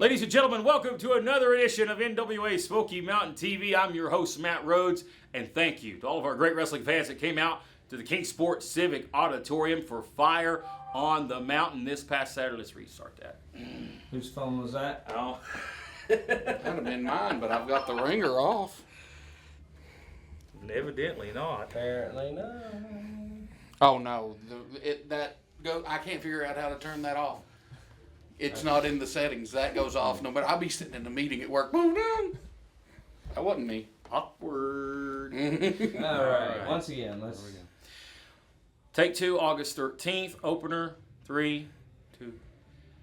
Ladies and gentlemen, welcome to another edition of NWA Smoky Mountain TV. I'm your host, Matt Rhodes, and thank you to all of our great wrestling fans that came out to the Kingsport Civic Auditorium for Fire on the Mountain this past Saturday. Let's restart that. Whose phone was that? Oh. That'd have been mine, but I've got the ringer off. Evidently not. Apparently not. Oh no, I can't figure out how to turn that off. It's not in the settings. That goes off no matter. I'll be sitting in a meeting at work. Boom, boom. That wasn't me. Awkward. All right. Once again, let's. Take two, August 13th. Opener, 3, 2.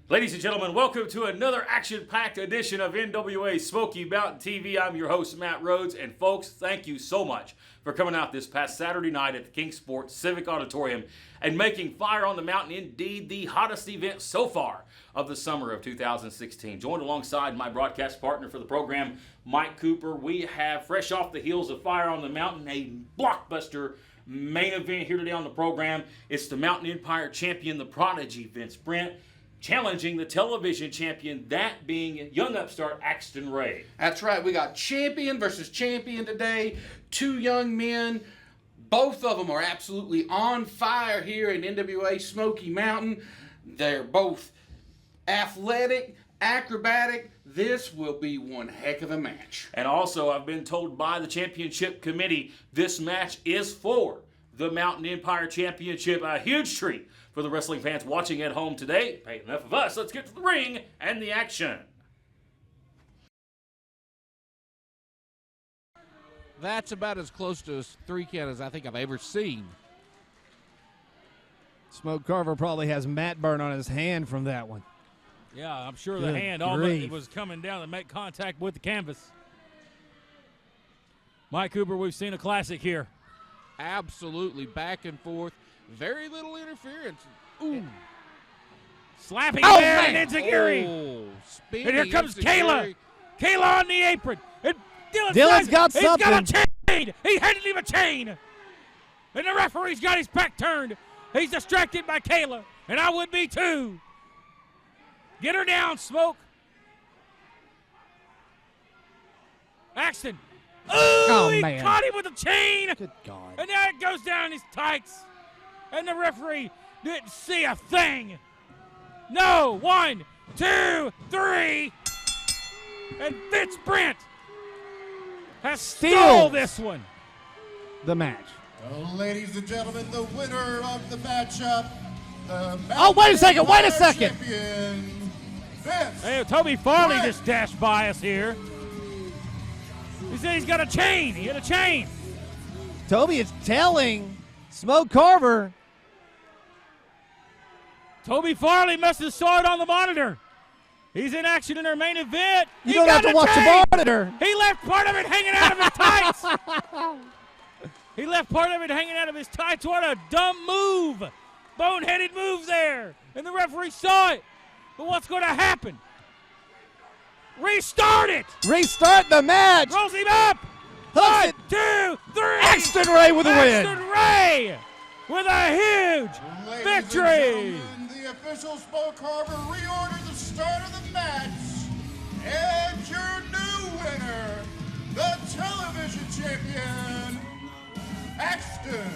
Ladies and gentlemen, welcome to another action-packed edition of NWA Smoky Mountain TV. I'm your host, Matt Rhodes. And folks, thank you so much for coming out this past Saturday night at the Kingsport Civic Auditorium and making Fire on the Mountain indeed the hottest event so far of the summer of 2016. Joined alongside my broadcast partner for the program, Mike Cooper, we have, fresh off the heels of Fire on the Mountain, a blockbuster main event here today on the program. It's the Mountain Empire champion, the Prodigy, Vince Brent, challenging the television champion, that being young upstart Axton Ray. That's right. We got champion versus champion today. Two young men. Both of them are absolutely on fire here in NWA Smoky Mountain. They're both athletic, acrobatic. This will be one heck of a match. And also, I've been told by the championship committee, this match is for the Mountain Empire Championship. A huge treat for the wrestling fans watching at home today. Hey, enough of us. Let's get to the ring and the action. That's about as close to a 3 count as I think I've ever seen. Smoke Carver probably has mat burn on his hand from that one. Yeah, I'm sure Good the hand grief. almost was coming down to make contact with the canvas. Mike Cooper, we've seen a classic here. Absolutely back and forth. Very little interference. Ooh. Slapping Oh, there man. and Enziguri. Oh, spinning And here comes Enziguri. Kayla. Kayla on the apron. And Dylan's got He's got something. a chain. He handed him a chain. And the referee's got his back turned. He's distracted by Kayla. And I would be too. Get her down, Smoke. Axton. Ooh, Oh, he man. caught him with a chain. Good God. And now it goes down his tights. And the referee didn't see a thing. No. 1, 2, 3. And Vince Brent has stole Steals this one. The match. Well, ladies and gentlemen, the winner of the matchup, the Oh, wait a second, wait a Mountain second. Champion, Vince. Hey, Toby Farley Brent. just dashed by us here. He said he's got a chain. He had a chain. Toby is telling Smoke Carver. Toby Farley must have saw it on the monitor. He's in action in our main event. You He don't have got to a watch chain. the monitor. He left part of it hanging out of his tights. He left part of it hanging out of his tights. What a dumb move. Boneheaded move there. And the referee saw it. But what's going to happen? Restart it. Restart the match. Rolls him up. Hooks 1, it. 2, 3. Axton Ray with a win. Axton Ray with a huge Ladies victory. and gentlemen, the official Smoke Harbor reordered the start of the match. And your new winner, the television champion, Axton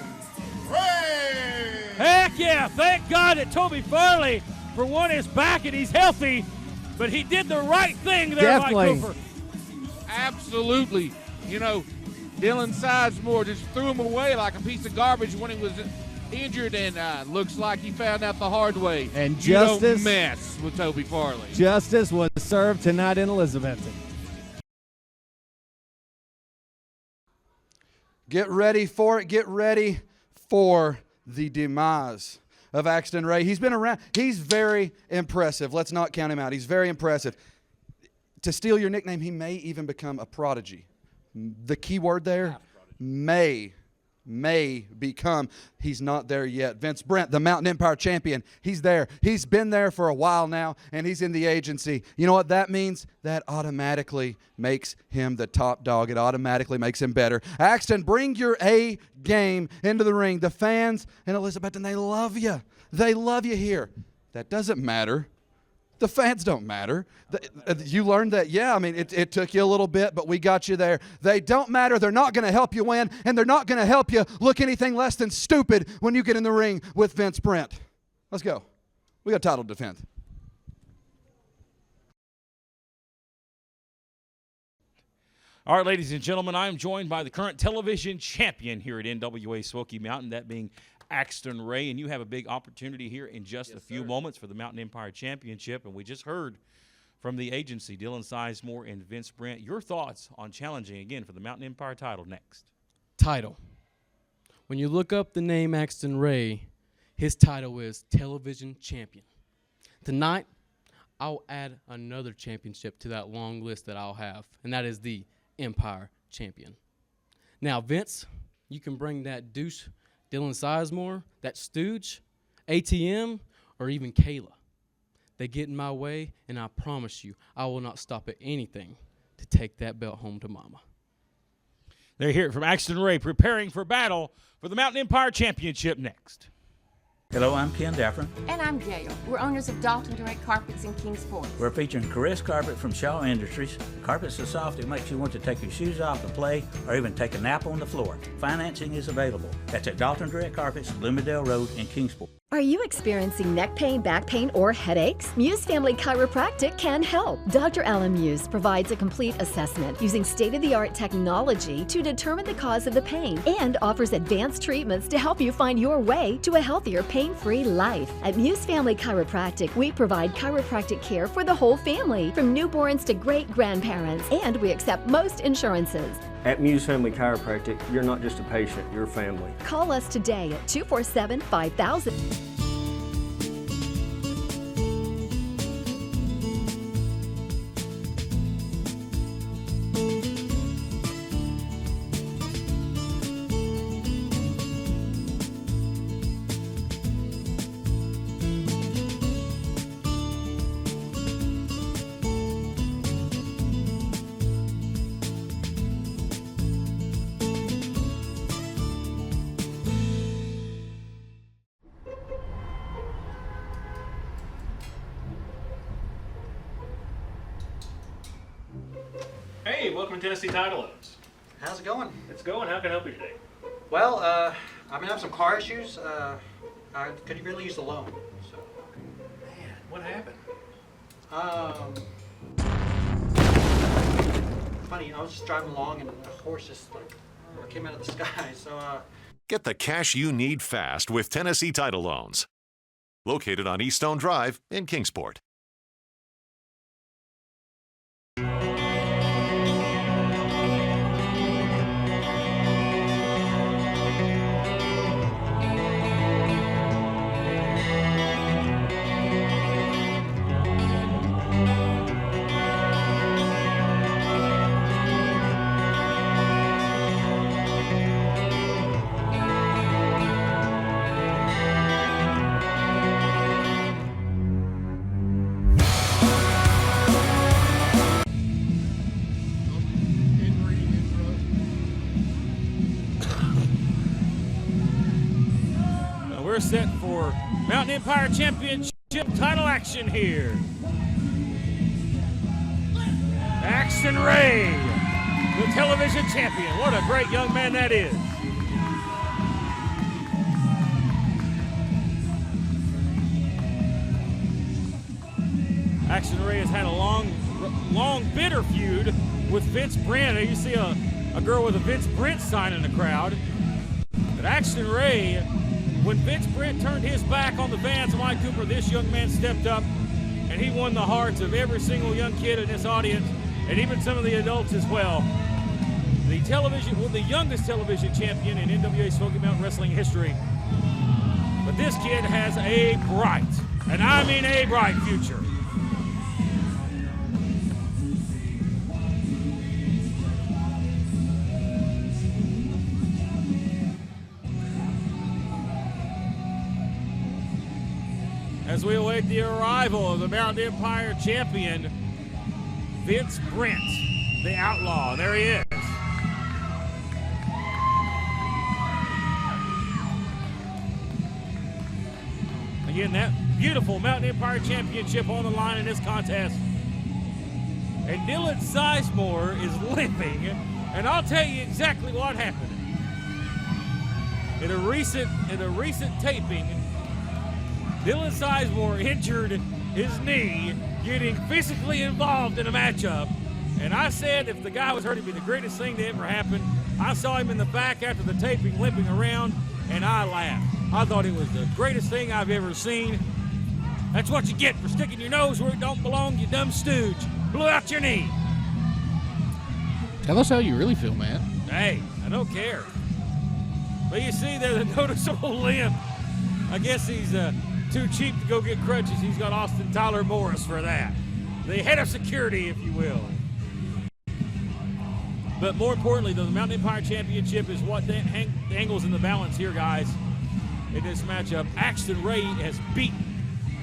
Ray. Heck yeah. Thank God that Toby Farley, for one, is back and he's healthy. But he did the right thing there, Definitely. Mike Cooper. Absolutely. You know, Dylan Sizemore just threw him away like a piece of garbage when he was injured, and looks like he found out the hard way. And You don't justice- mess with Toby Farley. Justice was served tonight in Elizabethton. Get ready for it. Get ready for the demise of Axton Ray. He's been around. He's very impressive. Let's not count him out. He's very impressive. To steal your nickname, he may even become a prodigy. The key word there, may become. He's not there yet. Vince Brent, the Mountain Empire champion, he's there. He's been there for a while now, and he's in the agency. You know what that means? That automatically makes him the top dog. It automatically makes him better. Axton, bring your A game into the ring. The fans in Elizabethton, they love you. They love you here. That doesn't matter. The fans don't matter. You learned that, yeah, I mean, it took you a little bit, but we got you there. They don't matter. They're not going to help you win, and they're not going to help you look anything less than stupid when you get in the ring with Vince Brent. Let's go. We got a title to defend. All right, ladies and gentlemen, I am joined by the current television champion here at NWA Smoky Mountain, that being Axton Ray, and you have a big opportunity here in just a few moments for the Mountain Empire Championship, and we just heard from the agency, Dylan Sizemore and Vince Brent. Your thoughts on challenging again for the Mountain Empire title next? Title. When you look up the name Axton Ray, his title is television champion. Tonight, I'll add another championship to that long list that I'll have, and that is the Empire champion. Now, Vince, you can bring that douche, Dylan Sizemore, that stooge, ATM, or even Kayla. They get in my way, and I promise you, I will not stop at anything to take that belt home to mama. They're here from Axton Ray, preparing for battle for the Mountain Empire Championship next. Hello, I'm Ken Daffron. And I'm Gail. We're owners of Dalton Direct Carpets in Kingsport. We're featuring Caress Carpet from Shaw Industries. Carpet's so soft it makes you want to take your shoes off to play or even take a nap on the floor. Financing is available. That's at Dalton Direct Carpets, Bloomingdale Road in Kingsport. Are you experiencing neck pain, back pain, or headaches? Muse Family Chiropractic can help. Dr. Alan Muse provides a complete assessment using state-of-the-art technology to determine the cause of the pain and offers advanced treatments to help you find your way to a healthier, pain-free life. At Muse Family Chiropractic, we provide chiropractic care for the whole family, from newborns to great-grandparents, and we accept most insurances. At Muse Family Chiropractic, you're not just a patient, you're family. Call us today at 247-5000. Hey, welcome to Tennessee Title Owners. How's it going? It's going. How can I help you today? Well, I've been having some car issues. I could really use the loan. So. Man, what happened? Funny, I was just driving along and a horse just came out of the sky. So. Get the cash you need fast with Tennessee Title Loans. Located on East Stone Drive in Kingsport. We're set for Mountain Empire Championship title action here. Axton Ray, the television champion. What a great young man that is. Axton Ray has had a long, bitter feud with Vince Brent. You see a girl with a Vince Brent sign in the crowd. But Axton Ray, when Vince Brent turned his back on the Vans and Mike Cooper, this young man stepped up and he won the hearts of every single young kid in this audience and even some of the adults as well. The youngest television champion in NWA Smoky Mountain Wrestling history. But this kid has a bright, and I mean a bright future. As we await the arrival of the Mountain Empire champion, Vince Brent, the Outlaw. There he is. Again, that beautiful Mountain Empire Championship on the line in this contest. And Dylan Sizemore is limping, and I'll tell you exactly what happened. In a recent taping, Dylan Sizemore injured his knee getting physically involved in a matchup. And I said if the guy was hurt, it'd be the greatest thing to ever happen. I saw him in the back after the taping limping around, and I laughed. I thought it was the greatest thing I've ever seen. That's what you get for sticking your nose where it don't belong, you dumb stooge. Blew out your knee. Tell us how you really feel, man. Hey, I don't care. But you see, there's a noticeable limp. I guess he's too cheap to go get crutches. He's got Austin Tyler Morris for that. The head of security, if you will. But more importantly, the Mountain Empire Championship is what angles in the balance here, guys, in this matchup. Axton Ray has beaten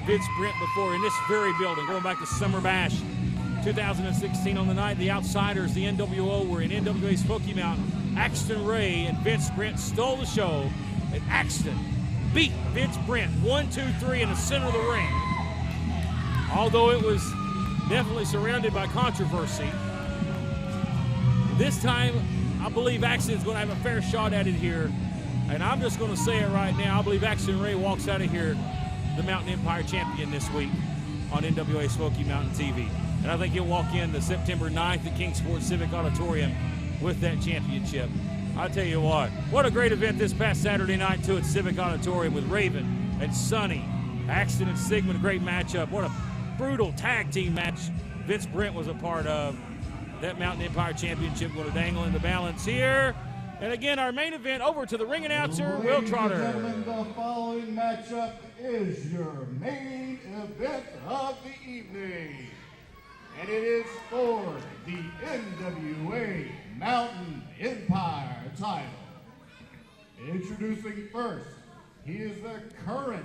Vince Brent before in this very building, going back to Summer Bash 2016 on the night. The Outsiders, the NWO, were in NWA Smoky Mountain. Axton Ray and Vince Brent stole the show, and Axton beat Vince Brent 1-2-3 in the center of the ring. Although it was definitely surrounded by controversy, this time I believe Axton's going to have a fair shot at it here. And I'm just going to say it right now. I believe Axton Ray walks out of here the Mountain Empire champion this week on NWA Smoky Mountain TV. And I think he'll walk in the September 9th at Kingsport Civic Auditorium with that championship. I'll tell you what a great event this past Saturday night, too, at Civic Auditorium with Raven and Sonny. Axton and Sigmund, a great matchup. What a brutal tag team match Vince Brent was a part of. That Mountain Empire Championship going to dangle in the balance here. And again, our main event, over to the ring announcer, Will Trotter. Ladies and gentlemen, the following matchup is your main event of the evening. And it is for the NWA Mountain Empire title. Introducing first, he is the current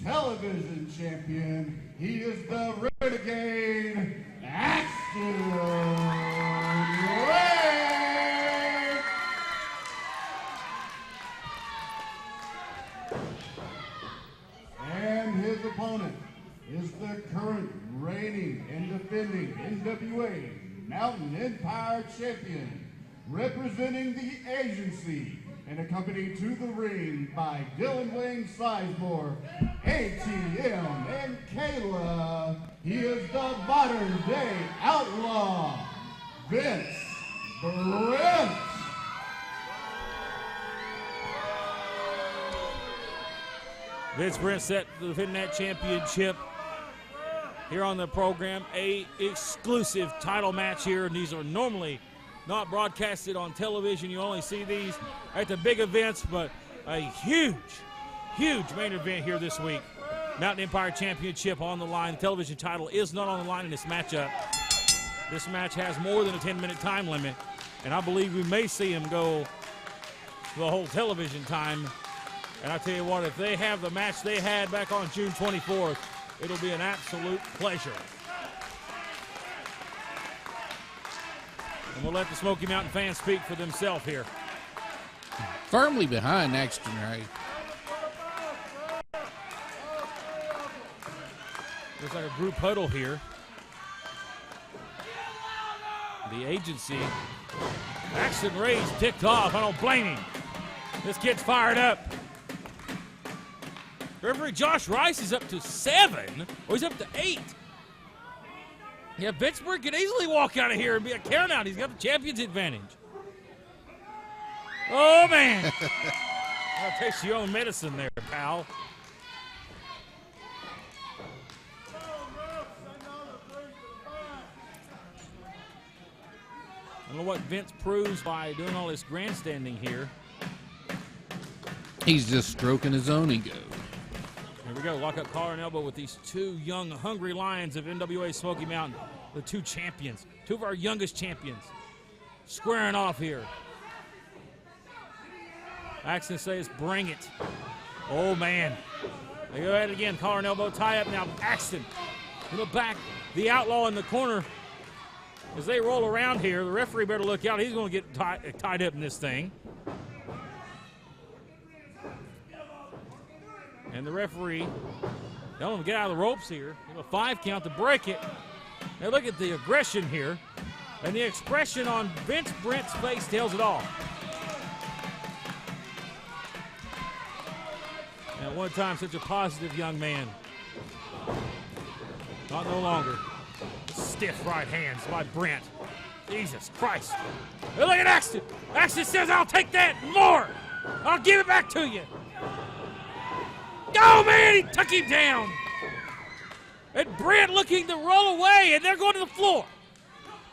television champion. He is the Renegade, Axton Ray. And his opponent is the current reigning and defending NWA Mountain Empire champion, representing the agency and accompanied to the ring by Dylan Wayne Sizemore, ATM, and Kayla. He is the modern day outlaw, Vince Brent. Vince Brent set to defend that championship here on the program. A exclusive title match here, and these are normally not broadcasted on television. You only see these at the big events, but a huge main event here this week. Mountain Empire Championship on the line. The television title is not on the line in this matchup. This match has more than a 10-minute time limit, and I believe we may see him go the whole television time. And I tell you what, if they have the match they had back on June 24th, it'll be an absolute pleasure. And we'll let the Smoky Mountain fans speak for themselves here. Firmly behind Axton Ray. Looks like a group huddle here. The agency. Axton Ray's ticked off. I don't blame him. This kid's fired up. Referee Josh Rice is up to 7, or he's up to 8. Yeah, Pittsburgh could easily walk out of here and be a count out. He's got the champion's advantage. Oh, man. I'll taste your own medicine there, pal. I don't know what Vince proves by doing all this grandstanding here. He's just stroking his own ego. Here we go, lock up collar and elbow with these two young, hungry lions of NWA Smoky Mountain. The two champions, two of our youngest champions, squaring off here. Axton says, bring it. Oh, man. They go at it again, collar and elbow, tie up now. Axton in the back, the outlaw in the corner. As they roll around here, the referee better look out. He's going to get tied up in this thing. And the referee Telling him to get out of the ropes here. Give a 5 count to break it. Now look at the aggression here. And the expression on Vince Brent's face tells it all. And at one time, such a positive young man. Not no longer. Stiff right hands by Brent. Jesus Christ. Hey, look at Axton. Axton says, I'll take that and more. I'll give it back to you. Oh, man, he took him down. And Brent looking to roll away, and they're going to the floor.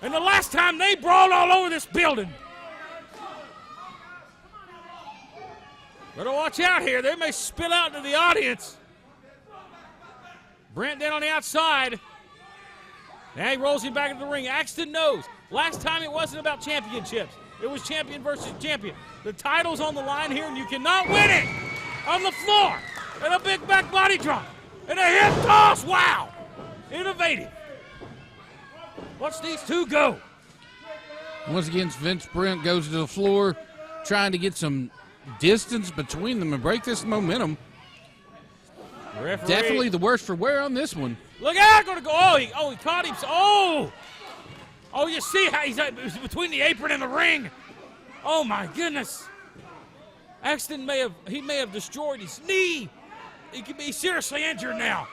And the last time they brawled all over this building. Better watch out here. They may spill out into the audience. Brent down on the outside. Now he rolls him back into the ring. Axton knows. Last time it wasn't about championships. It was champion versus champion. The title's on the line here, and you cannot win it on the floor. And a big back body drop. And a hip toss. Wow. Innovative. Watch these two go. Once again, Vince Brent goes to the floor, trying to get some distance between them and break this momentum. Referee. Definitely the worst for wear on this one. Look out, going to go. Oh, he caught him. Oh, you see how he's between the apron and the ring. Oh, my goodness. Axton may have destroyed his knee. He could be seriously injured now.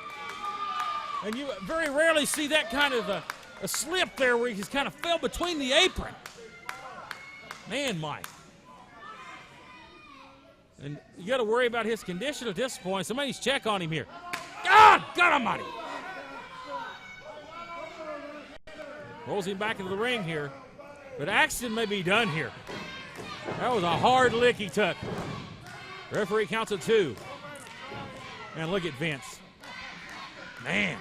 And you very rarely see that kind of a slip there where he just kind of fell between the apron. Man, Mike. And you got to worry about his condition at this point. Somebody's check on him here. God almighty. Rolls him back into the ring here. But Axton may be done here. That was a hard lick he took. Referee counts a 2. And look at Vince. Man.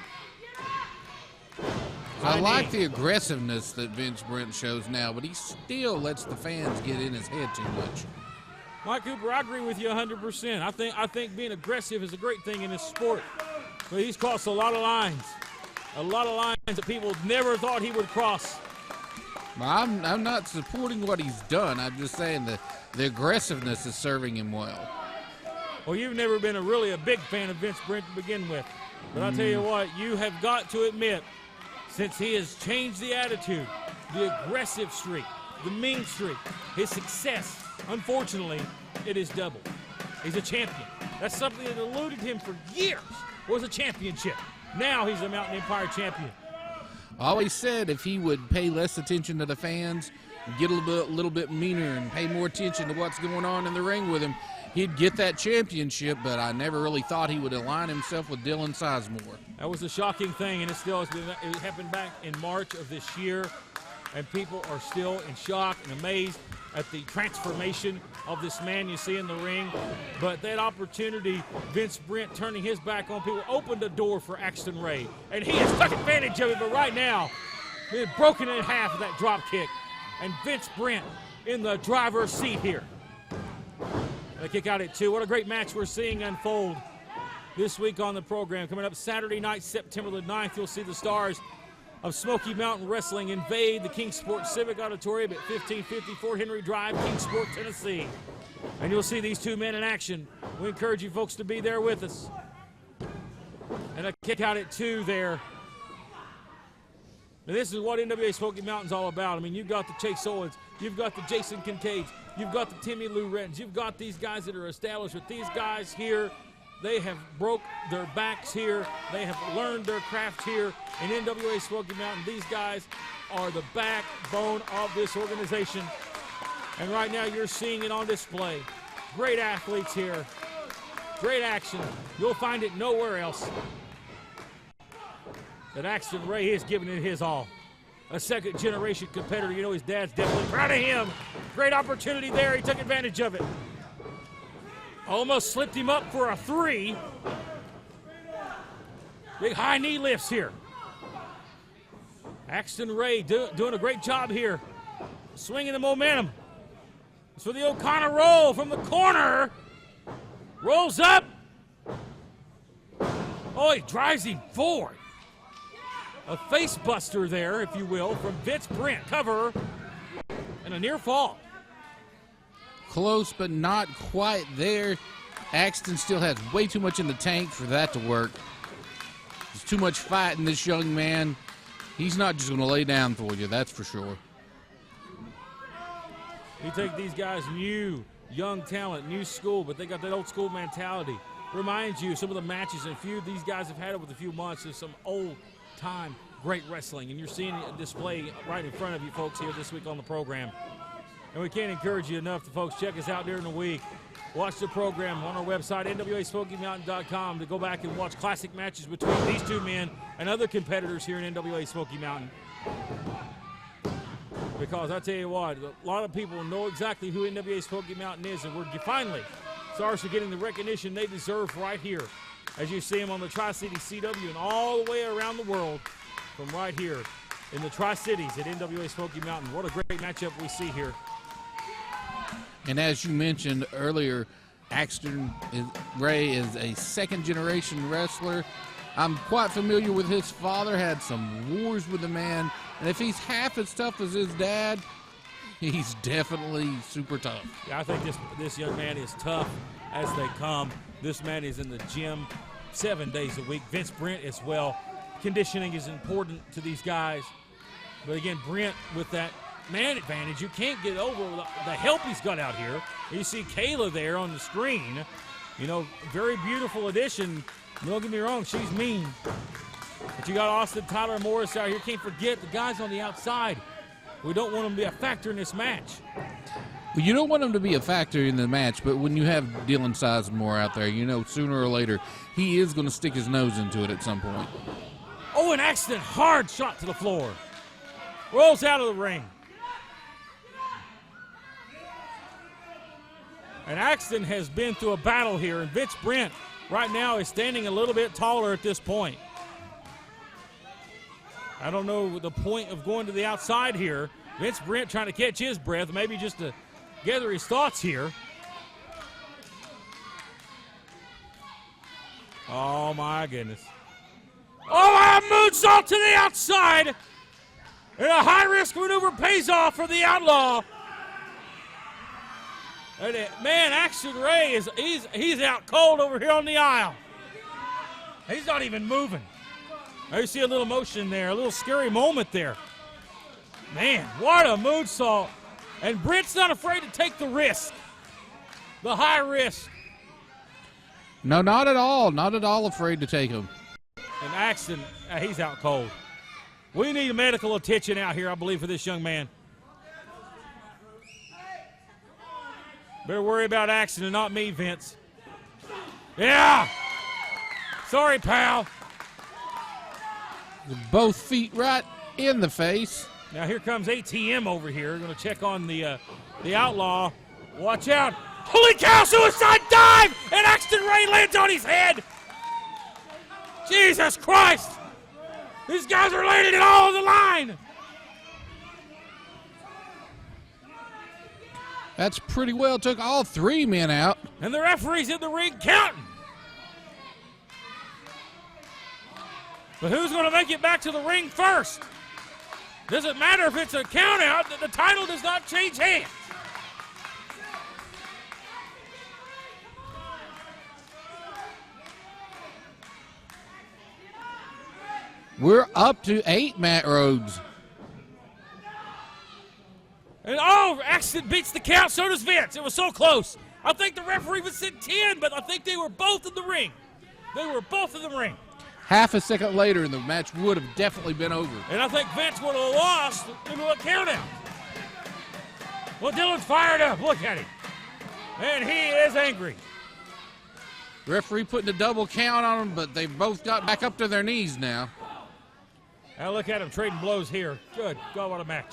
I like the aggressiveness that Vince Brent shows now, but he still lets the fans get in his head too much. Mike Cooper, I agree with you 100%. I think being aggressive is a great thing in this sport. But he's crossed a lot of lines. A lot of lines that people never thought he would cross. I'm not supporting what he's done. I'm just saying that the aggressiveness is serving him well. Well, you've never been really a big fan of Vince Brent to begin with. But I'll tell you what, you have got to admit, since he has changed the attitude, the aggressive streak, the mean streak, his success, unfortunately, it is double. He's a champion. That's something that eluded him for years, was a championship. Now he's a Mountain Empire champion. I always said if he would pay less attention to the fans, get a little bit meaner and pay more attention to what's going on in the ring with him, he'd get that championship, but I never really thought he would align himself with Dylan Sizemore. That was a shocking thing, and it happened back in March of this year, and people are still in shock and amazed at the transformation of this man you see in the ring. But that opportunity, Vince Brent turning his back on people, opened a door for Axton Ray, and he has took advantage of it. But right now, they've broken in half of that drop kick, and Vince Brent in the driver's seat here. They kick out at 2. What a great match we're seeing unfold this week on the program. Coming up Saturday night, September the 9th, you'll see the stars of Smoky Mountain Wrestling invade the Kingsport Civic Auditorium at 1554 Henry Drive, Kingsport, Tennessee. And you'll see these two men in action. We encourage you folks to be there with us. And a kick out at 2 there. Now this is what NWA Smoky Mountain's all about. I mean, you've got the Chase Owens, you've got the Jason Kincaids, you've got the Timmy Lou Rettons, you've got these guys that are established. With these guys here, they have broke their backs here. They have learned their craft here in NWA Smoky Mountain. These guys are the backbone of this organization. And right now you're seeing it on display. Great athletes here. Great action. You'll find it nowhere else. That Axton Ray is giving it his all. A second-generation competitor. You know his dad's definitely proud of him. Great opportunity there. He took advantage of it. Almost slipped him up for a 3. Big high knee lifts here. Axton Ray doing a great job here. Swinging the momentum. It's for the O'Connor roll from the corner. Rolls up. Oh, he drives him forward. A face buster there, if you will, from Vince Brent. Cover and a near fall. Close, but not quite there. Axton still has way too much in the tank for that to work. There's too much fight in this young man. He's not just going to lay down for you, that's for sure. You take these guys new, young talent, new school, but they got that old school mentality. Reminds you some of the matches and feud these guys have had over the few months is some old-time great wrestling, and you're seeing a display right in front of you folks here this week on the program. And we can't encourage you enough to folks check us out during the week. Watch the program on our website, NWASmokyMountain.com, to go back and watch classic matches between these two men and other competitors here in NWA Smoky Mountain. Because I tell you what, a lot of people know exactly who NWA Smoky Mountain is, and we're finally stars are getting the recognition they deserve right here, as you see them on the Tri-City CW and all the way around the world from right here in the Tri-Cities at NWA Smoky Mountain. What a great matchup we see here. And as you mentioned earlier, Axton Ray is a second-generation wrestler. I'm quite familiar with his father, had some wars with the man, and if he's half as tough as his dad, he's definitely super tough. Yeah, I think this young man is tough as they come. This man is in the gym 7 days a week. Vince Brent as well. Conditioning is important to these guys. But again, Brent with that man advantage, you can't get over the help he's got out here. You see Kayla there on the screen. You know, very beautiful addition. Don't get me wrong, she's mean. But you got Austin Tyler Morris out here. Can't forget the guys on the outside. We don't want them to be a factor in this match. Well, you don't want him to be a factor in the match, but when you have Dylan Sizemore out there, you know sooner or later he is going to stick his nose into it at some point. Oh, an Axton, hard shot to the floor. Rolls out of the ring. And Axton has been through a battle here, and Vince Brent right now is standing a little bit taller at this point. I don't know the point of going to the outside here. Vince Brent trying to catch his breath, maybe just to gather his thoughts here. Oh, my goodness. Oh, a moonsault to the outside. And a high-risk maneuver pays off for the Outlaw. And man, Axton Ray, he's out cold over here on the aisle. He's not even moving. I see a little motion there, a little scary moment there. Man, what a moonsault. And Brent's not afraid to take the risk, the high risk. No, not at all. Not at all afraid to take him. And Axton, he's out cold. We need medical attention out here, I believe, for this young man. Better worry about Axton and not me, Vince. Yeah! Sorry, pal. Both feet right in the face. Now here comes ATM over here. Going to check on the Outlaw. Watch out. Holy cow, suicide dive! And Axton Ray lands on his head. Jesus Christ. These guys are laying it all on the line. That's pretty well took all three men out. And the referee's in the ring counting. But who's going to make it back to the ring first? Doesn't matter if it's a count out, the title does not change hands. We're up to 8, Matt Rhodes. And oh, Axton beats the count, so does Vince. It was so close. I think the referee was said 10, but I think they were both in the ring. They were both in the ring. Half a second later, and the match would have definitely been over. And I think Vince would have lost into a count out. Well, Dylan's fired up. Look at him. And he is angry. Referee putting a double count on them, but they both got back up to their knees now. Now look at them trading blows here. Good. God, what a match.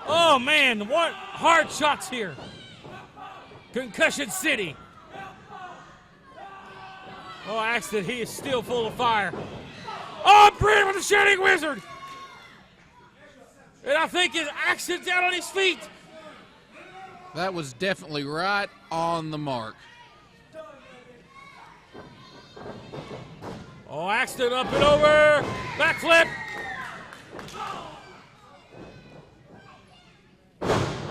Oh, man, what hard shots here. Concussion City. Oh, Axton, he is still full of fire. Oh, Brent with the Shining Wizard. And I think Axton's out on his feet. That was definitely right on the mark. Oh, Axton up and over. Backflip.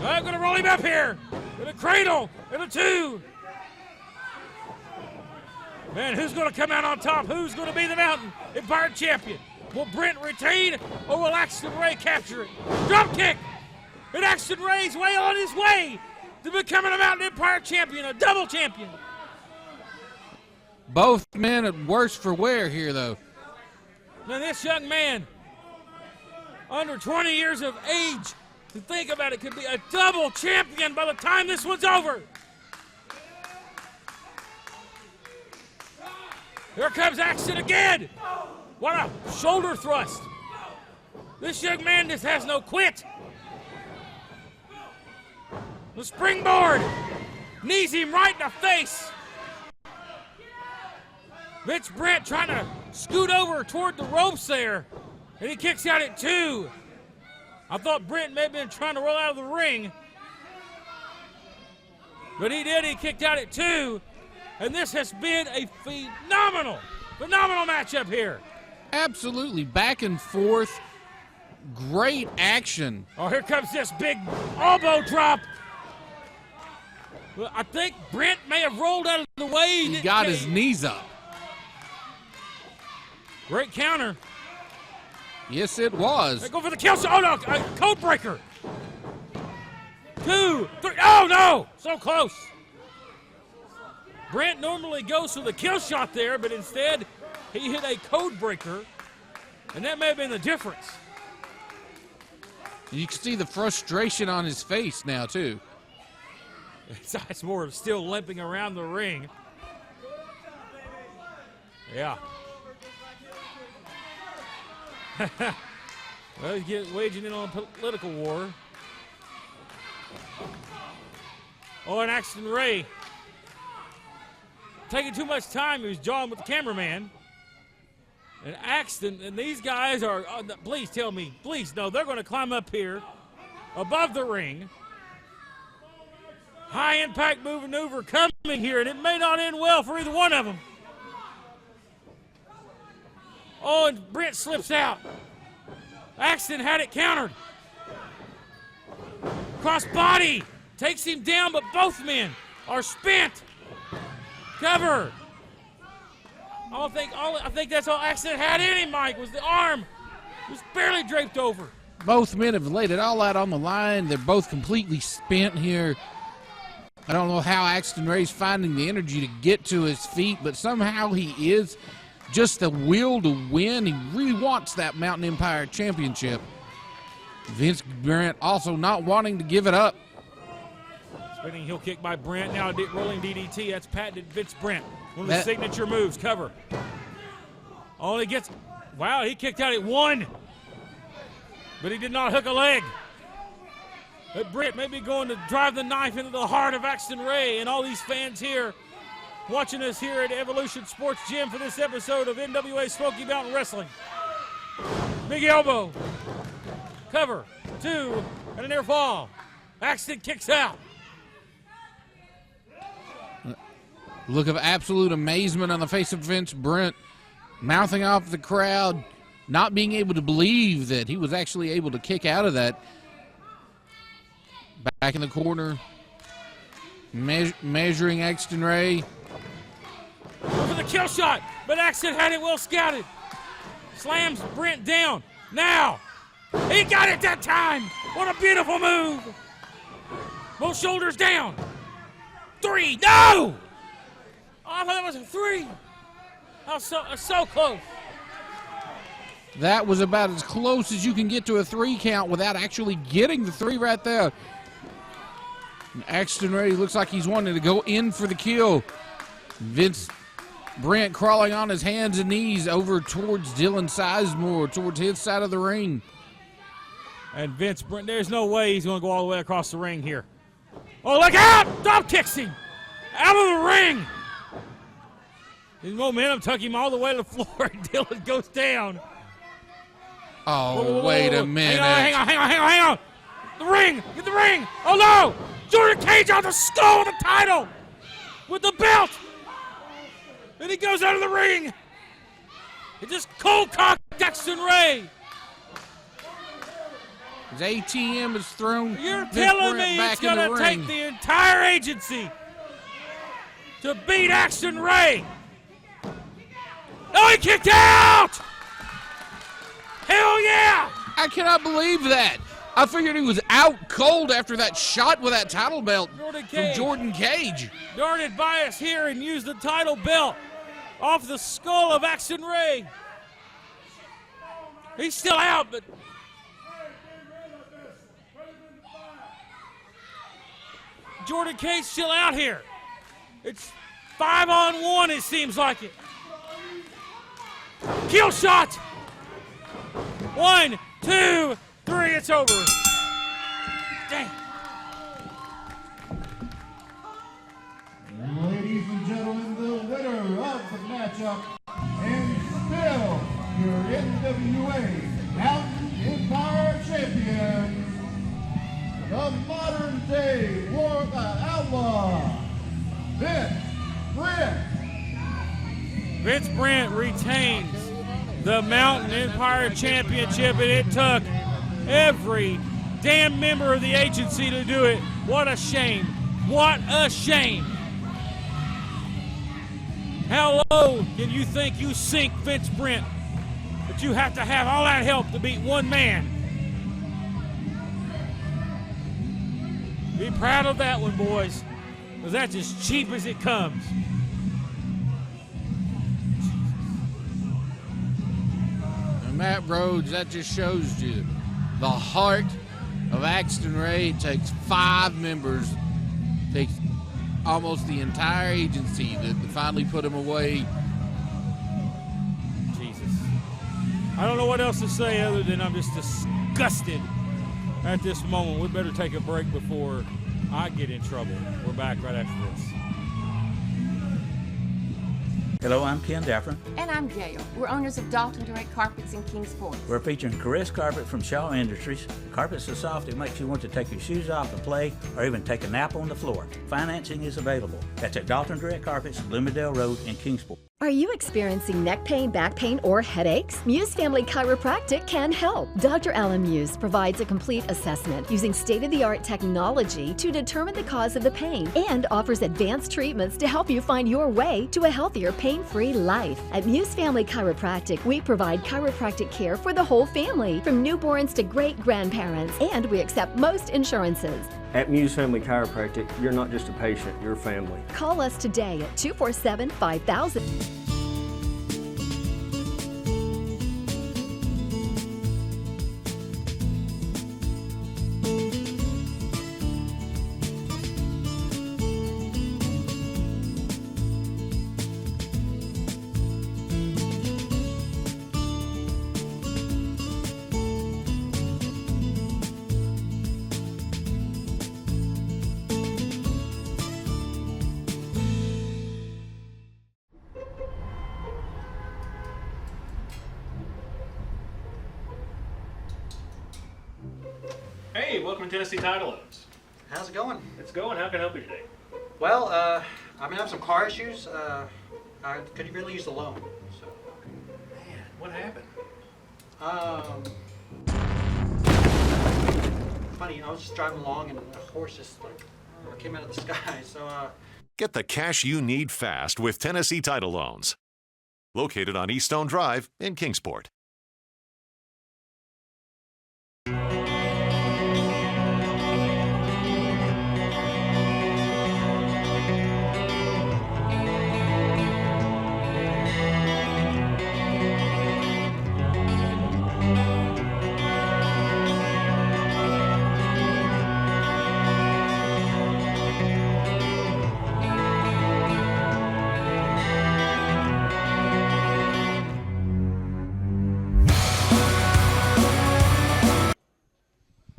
I'm going to roll him up here. And a cradle. And a 2. Man, who's going to come out on top? Who's going to be the Mountain Empire champion? Will Brent retain or will Axton Ray capture it? Drop kick! And Axton Ray's way on his way to becoming a Mountain Empire champion, a double champion. Both men at worse for wear here, though. Now this young man, under 20 years of age, to think about it, could be a double champion by the time this one's over. Here comes Axton again. What a shoulder thrust. This young man just has no quit. The springboard knees him right in the face. Vince Brent trying to scoot over toward the ropes there, and he kicks out at 2. I thought Brent may have been trying to roll out of the ring, but he did. He kicked out at 2, and this has been a phenomenal matchup here. Absolutely, back and forth, great action. Oh, here comes this big elbow drop. Well, I think Brent may have rolled out of the way. He got his knees up. Great counter. Yes, it was. They go for the kill shot. Oh, no, code breaker. 2, 3. Oh, no, so close. Brent normally goes for the kill shot there, but instead he hit a code breaker, and that may have been the difference. You can see the frustration on his face now, too. Sizemore still limping around the ring. Yeah. Well, he's waging in on a political war. Oh, and Axton Ray taking too much time. He was jawing with the cameraman. And Axton, and these guys are, please tell me, please, no, they're going to climb up here above the ring. High impact maneuver coming here, and it may not end well for either one of them. Oh, and Brent slips out. Axton had it countered. Cross body takes him down, but both men are spent. Cover. I think that's all Axton had in him, Mike, was the arm. It was barely draped over. Both men have laid it all out on the line. They're both completely spent here. I don't know how Axton Ray's finding the energy to get to his feet, but somehow he is. Just the will to win. He really wants that Mountain Empire Championship. Vince Brent also not wanting to give it up. Spinning heel kick by Brent. Now a rolling DDT. That's patented Vince Brent. One of the signature moves. Cover. Only gets. Wow, he kicked out at 1. But he did not hook a leg. But Brent may be going to drive the knife into the heart of Axton Ray and all these fans here watching us here at Evolution Sports Gym for this episode of NWA Smoky Mountain Wrestling. Big elbow. Cover. 2. And a near fall. Axton kicks out. Look of absolute amazement on the face of Vince Brent, mouthing off the crowd, not being able to believe that he was actually able to kick out of that. Back in the corner, measuring Axton Ray. For the kill shot, but Axton had it well scouted. Slams Brent down. Now, he got it that time. What a beautiful move. Both shoulders down. 3, no! Oh, I thought that was a 3. I was so close. That was about as close as you can get to a 3 count without actually getting the 3 right there. And Axton Ray looks like he's wanting to go in for the kill. Vince Brent crawling on his hands and knees over towards Dylan Sizemore, towards his side of the ring. And Vince Brent, there's no way he's going to go all the way across the ring here. Oh, look out! Drop kicks him out of the ring. His momentum took him all the way to the floor, and Dylan goes down. Oh, whoa, wait a minute. Hang on. The ring! Get the ring! Oh, no! Jordan Cage on the skull of the title with the belt. And he goes out of the ring. He just cold-cocked Axton Ray. His ATM is thrown. You're Vince telling Brent me back it's in going the to ring. take the entire agency to beat Axton Ray? Oh, he kicked out! Hell yeah! I cannot believe that. I figured he was out cold after that shot with that title belt from Jordan Cage. Darted by us here and used the title belt off the skull of Axton Ray. He's still out, but Jordan Cage still out here. It's 5-on-1, it seems like it. Kill shot. 1, 2, 3, it's over. Dang. Ladies and gentlemen, the winner of the matchup, and still your NWA Mountain Empire Champion, the modern day war outlaw, Brent. Vince Brent retains the Mountain Empire Championship, and it took every damn member of the agency to do it. What a shame. What a shame. How low can you think you sink Vince Brent? But you have to have all that help to beat one man. Be proud of that one, boys, because that's as cheap as it comes. And Matt Rhodes, that just shows you the heart of Axton Ray. It takes 5 members, takes almost the entire agency to finally put him away. Jesus. I don't know what else to say other than I'm just disgusted at this moment. We better take a break before I get in trouble. We're back right after this. Hello, I'm Ken Daffron. And I'm Gail. We're owners of Dalton Direct Carpets in Kingsport. We're featuring Caress Carpet from Shaw Industries. Carpet's so soft it makes you want to take your shoes off and play or even take a nap on the floor. Financing is available. That's at Dalton Direct Carpets, Bloomingdale Road in Kingsport. Are you experiencing neck pain, back pain, or headaches? Muse Family Chiropractic can help. Dr. Alan Muse provides a complete assessment using state-of-the-art technology to determine the cause of the pain and offers advanced treatments to help you find your way to a healthier, pain-free life. At Muse Family Chiropractic, we provide chiropractic care for the whole family, from newborns to great-grandparents, and we accept most insurances. At Muse Family Chiropractic, you're not just a patient, you're family. Call us today at 247-5000. Hey, welcome to Tennessee Title Loans. How's it going? It's going. How can I help you today? Well, I have some car issues. I could really use the loan. So. Man, what happened? Funny, I was just driving along and a horse just came out of the sky. So. Get the cash you need fast with Tennessee Title Loans. Located on Eaststone Drive in Kingsport.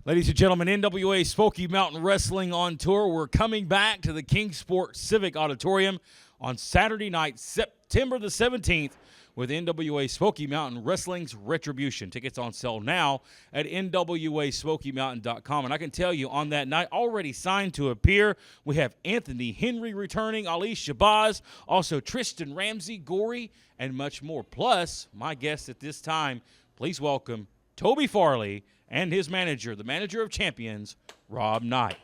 Ladies and gentlemen, NWA Smoky Mountain Wrestling on tour. We're coming back to the Kingsport Civic Auditorium on Saturday night, September the 17th, with NWA Smoky Mountain Wrestling's Retribution. Tickets on sale now at NWASmokyMountain.com. And I can tell you, on that night, already signed to appear, we have Anthony Henry returning, Ali Shabazz, also Tristan Ramsey, Gory, and much more. Plus, my guest at this time, please welcome Toby Farley and his manager, the manager of champions, Rob Knight.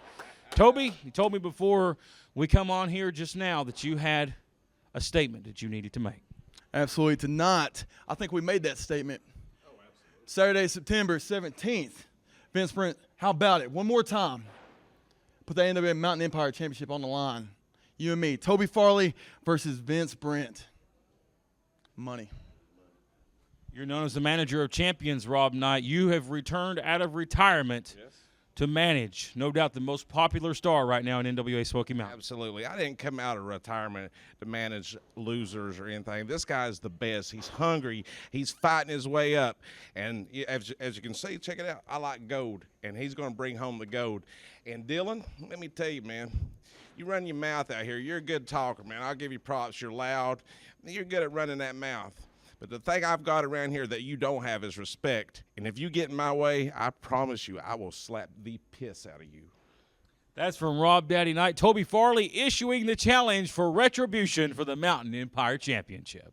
Toby, you told me before we come on here just now that you had a statement that you needed to make. Absolutely. Tonight, I think we made that statement. Saturday, September 17th. Vince Brent, how about it? One more time. Put the NWA Mountain Empire Championship on the line. You and me. Toby Farley versus Vince Brent. Money. You're known as the manager of champions, Rob Knight. You have returned out of retirement to manage, no doubt, the most popular star right now in NWA Smoky Mountain. Absolutely. I didn't come out of retirement to manage losers or anything. This guy's the best. He's hungry. He's fighting his way up. And as you can see, check it out, I like gold, and he's going to bring home the gold. And Dylan, let me tell you, man, you run your mouth out here. You're a good talker, man. I'll give you props. You're loud. You're good at running that mouth. But the thing I've got around here that you don't have is respect. And if you get in my way, I promise you I will slap the piss out of you. That's from Rob Daddy Knight. Toby Farley issuing the challenge for retribution for the Mountain Empire Championship.